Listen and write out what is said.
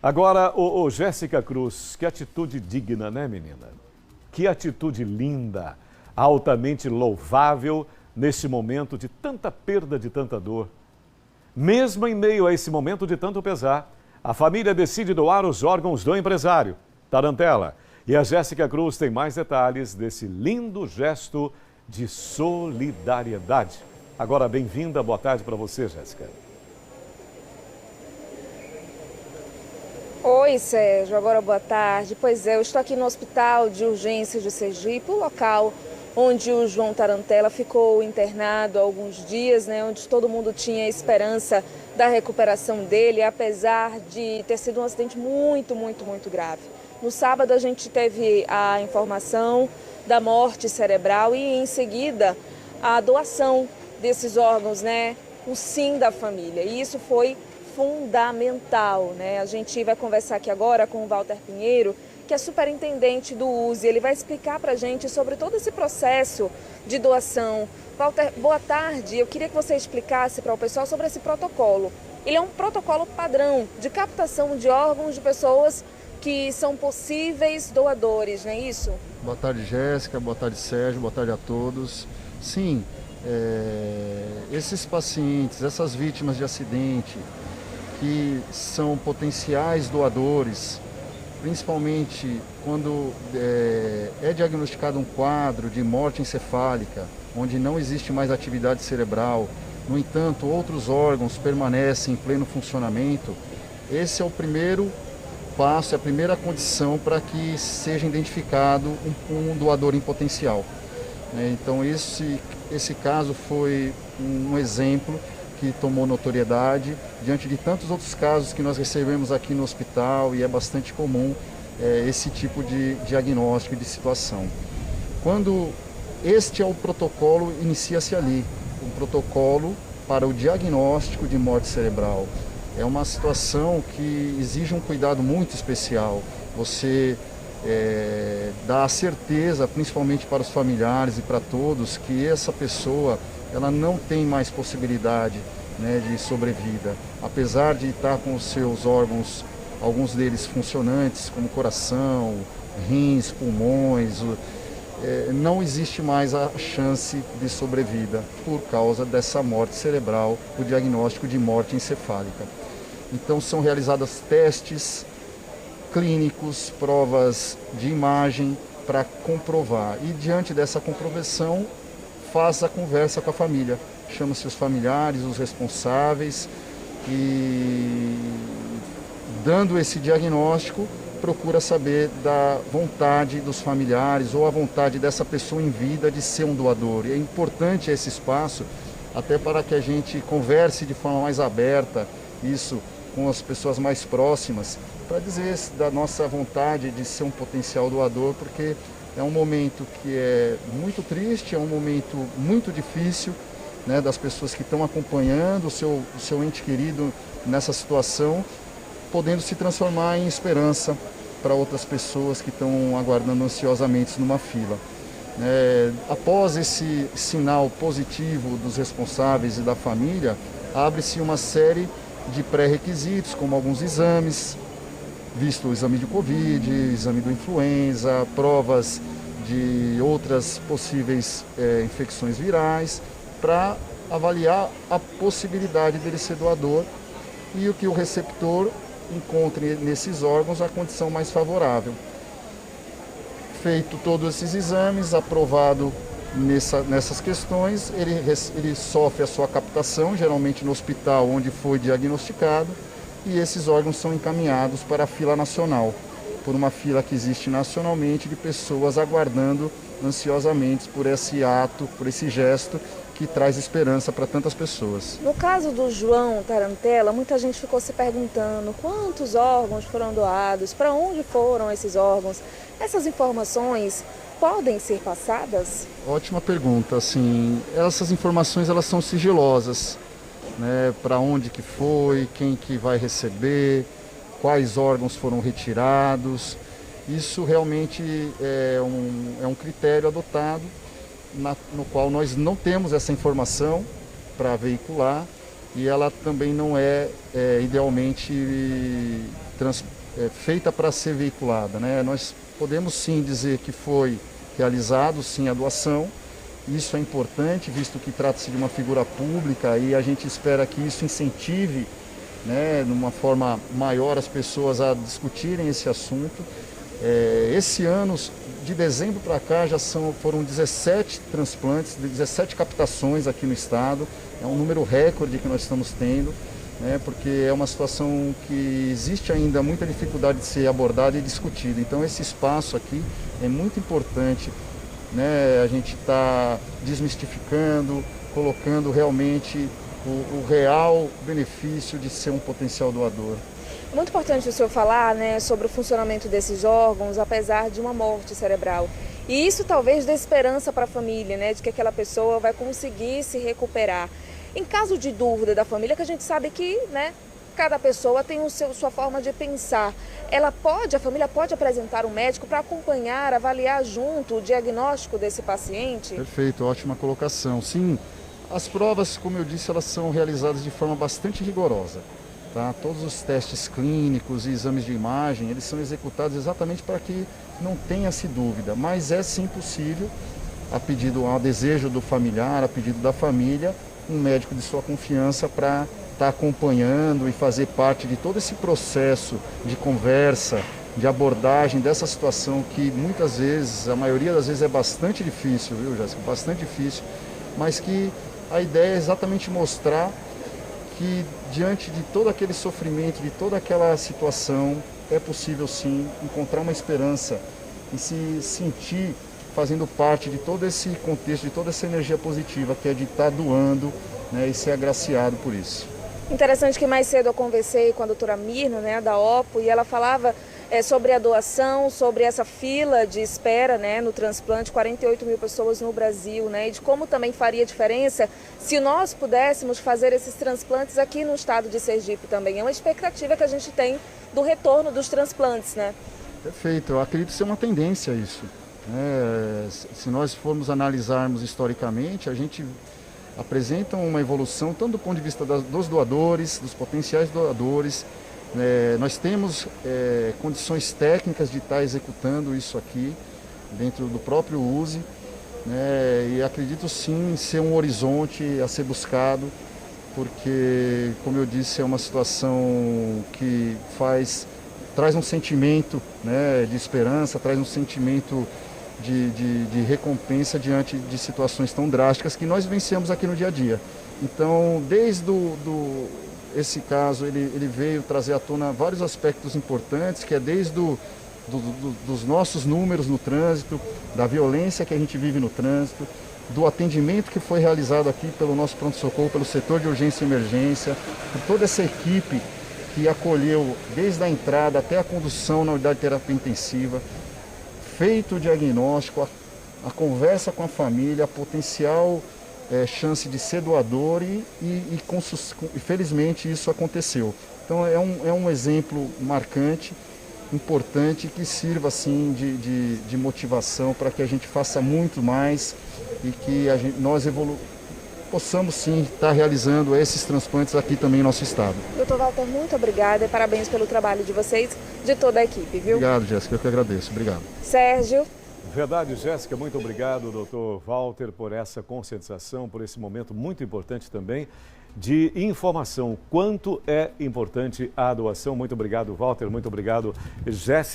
Agora, Jéssica Cruz, que atitude digna, né, menina? Que atitude linda, altamente louvável neste momento de tanta perda, de tanta dor. Mesmo em meio a esse momento de tanto pesar, a família decide doar os órgãos do empresário, Tarantella. E a Jéssica Cruz tem mais detalhes desse lindo gesto de solidariedade. Agora, bem-vinda, boa tarde para você, Jéssica. Oi, Sérgio, agora boa tarde. Pois é, eu estou aqui no Hospital de Urgências de Sergipe, o local onde o João Tarantella ficou internado há alguns dias, onde todo mundo tinha esperança da recuperação dele, apesar de ter sido um acidente muito grave. No sábado a gente teve a informação da morte cerebral e em seguida a doação desses órgãos, o sim da família. E isso foi fundamental, A gente vai conversar aqui agora com o Walter Pinheiro, que é superintendente do USE. Ele vai explicar para a gente sobre todo esse processo de doação. Walter, boa tarde. Eu queria que você explicasse para o pessoal sobre esse protocolo. Ele é um protocolo padrão de captação de órgãos de pessoas que são possíveis doadores, não é isso? Boa tarde, Jéssica. Boa tarde, Sérgio. Boa tarde a todos. Sim, esses pacientes, essas vítimas de acidente, que são potenciais doadores, principalmente quando é diagnosticado um quadro de morte encefálica, onde não existe mais atividade cerebral, no entanto, outros órgãos permanecem em pleno funcionamento. Esse é o primeiro passo, é a primeira condição para que seja identificado um doador em potencial. Então, esse caso foi um exemplo que tomou notoriedade diante de tantos outros casos que nós recebemos aqui no hospital, e é bastante comum esse tipo de diagnóstico e de situação. Quando este é o protocolo, inicia-se ali, um protocolo para o diagnóstico de morte cerebral. É uma situação que exige um cuidado muito especial. Você dá a certeza, principalmente para os familiares e para todos, que essa pessoa ela não tem mais possibilidade de sobrevida. Apesar de estar com os seus órgãos, alguns deles funcionantes, como coração, rins, pulmões, não existe mais a chance de sobrevida por causa dessa morte cerebral, o diagnóstico de morte encefálica. Então são realizados testes clínicos, provas de imagem para comprovar. E diante dessa comprovação, faz a conversa com a família, chama-se os familiares, os responsáveis, e dando esse diagnóstico, procura saber da vontade dos familiares ou a vontade dessa pessoa em vida de ser um doador. E é importante esse espaço até para que a gente converse de forma mais aberta isso com as pessoas mais próximas, para dizer da nossa vontade de ser um potencial doador, porque é um momento que é muito triste, é um momento muito difícil, das pessoas que estão acompanhando o seu ente querido nessa situação, podendo se transformar em esperança para outras pessoas que estão aguardando ansiosamente numa fila. Após esse sinal positivo dos responsáveis e da família, abre-se uma série de pré-requisitos, como alguns exames, visto o exame de Covid, exame do influenza, provas de outras possíveis infecções virais, para avaliar a possibilidade dele ser doador e o que o receptor encontre nesses órgãos a condição mais favorável. Feito todos esses exames, aprovado nessas questões, ele sofre a sua captação, geralmente no hospital onde foi diagnosticado, e esses órgãos são encaminhados para a fila nacional, por uma fila que existe nacionalmente de pessoas aguardando ansiosamente por esse ato, por esse gesto que traz esperança para tantas pessoas. No caso do João Tarantella, muita gente ficou se perguntando quantos órgãos foram doados, para onde foram esses órgãos. Essas informações podem ser passadas? Ótima pergunta. Essas informações elas são sigilosas. Para onde que foi, quem que vai receber, quais órgãos foram retirados. Isso realmente é um critério adotado, no qual nós não temos essa informação para veicular, e ela também não é idealmente feita para ser veiculada, né? Nós podemos sim dizer que foi realizado sim a doação. Isso é importante, visto que trata-se de uma figura pública e a gente espera que isso incentive, né, de uma forma maior as pessoas a discutirem esse assunto. Esse ano, de dezembro para cá, foram 17 transplantes, 17 captações aqui no estado. É um número recorde que nós estamos tendo, né, porque é uma situação que existe ainda muita dificuldade de ser abordada e discutida. Então esse espaço aqui é muito importante, né, a gente está desmistificando, colocando realmente o real benefício de ser um potencial doador. É muito importante o senhor falar, né, sobre o funcionamento desses órgãos, apesar de uma morte cerebral. E isso talvez dê esperança para a família, né, de que aquela pessoa vai conseguir se recuperar. Em caso de dúvida da família, que a gente sabe que, né, cada pessoa tem sua forma de pensar. A família pode apresentar um médico para acompanhar, avaliar junto o diagnóstico desse paciente? Perfeito, ótima colocação. Sim, as provas, como eu disse, elas são realizadas de forma bastante rigorosa. Tá? Todos os testes clínicos e exames de imagem, eles são executados exatamente para que não tenha-se dúvida. Mas é sim possível, a desejo do familiar, a pedido da família, um médico de sua confiança para estar acompanhando e fazer parte de todo esse processo de conversa, de abordagem dessa situação que muitas vezes, a maioria das vezes é bastante difícil, viu, Jéssica? Bastante difícil, mas que a ideia é exatamente mostrar que diante de todo aquele sofrimento, de toda aquela situação, é possível sim encontrar uma esperança e se sentir fazendo parte de todo esse contexto, de toda essa energia positiva que é de estar doando, né, e ser agraciado por isso. Interessante que mais cedo eu conversei com a doutora Mirna, né, da OPO, e ela falava sobre a doação, sobre essa fila de espera, né, no transplante, 48 mil pessoas no Brasil, né, e de como também faria diferença se nós pudéssemos fazer esses transplantes aqui no estado de Sergipe também. É uma expectativa que a gente tem do retorno dos transplantes, né? Perfeito, eu acredito ser uma tendência isso. Se nós formos analisarmos historicamente, a gente apresenta uma evolução tanto do ponto de vista dos doadores, dos potenciais doadores. Nós temos condições técnicas de estar executando isso aqui dentro do próprio USE, né, e acredito sim ser um horizonte a ser buscado, porque, como eu disse, é uma situação que traz um sentimento, né, de esperança, traz um sentimento de recompensa diante de situações tão drásticas que nós vencemos aqui no dia a dia. Então, desde esse caso, ele veio trazer à tona vários aspectos importantes, que é desde dos nossos números no trânsito, da violência que a gente vive no trânsito, do atendimento que foi realizado aqui pelo nosso pronto-socorro, pelo setor de urgência e emergência, por toda essa equipe que acolheu desde a entrada até a condução na unidade de terapia intensiva, feito o diagnóstico, a conversa com a família, a potencial chance de ser doador e felizmente isso aconteceu. Então é um exemplo marcante, importante, que sirva assim de motivação para que a gente faça muito mais e que nós possamos sim estar realizando esses transplantes aqui também no nosso estado. Doutor Walter, muito obrigada e parabéns pelo trabalho de vocês, de toda a equipe, viu? Obrigado, Jéssica, eu que agradeço. Obrigado. Sérgio. Verdade, Jéssica, muito obrigado, doutor Walter, por essa conscientização, por esse momento muito importante também de informação. Quanto é importante a doação. Muito obrigado, Walter, muito obrigado, Jéssica.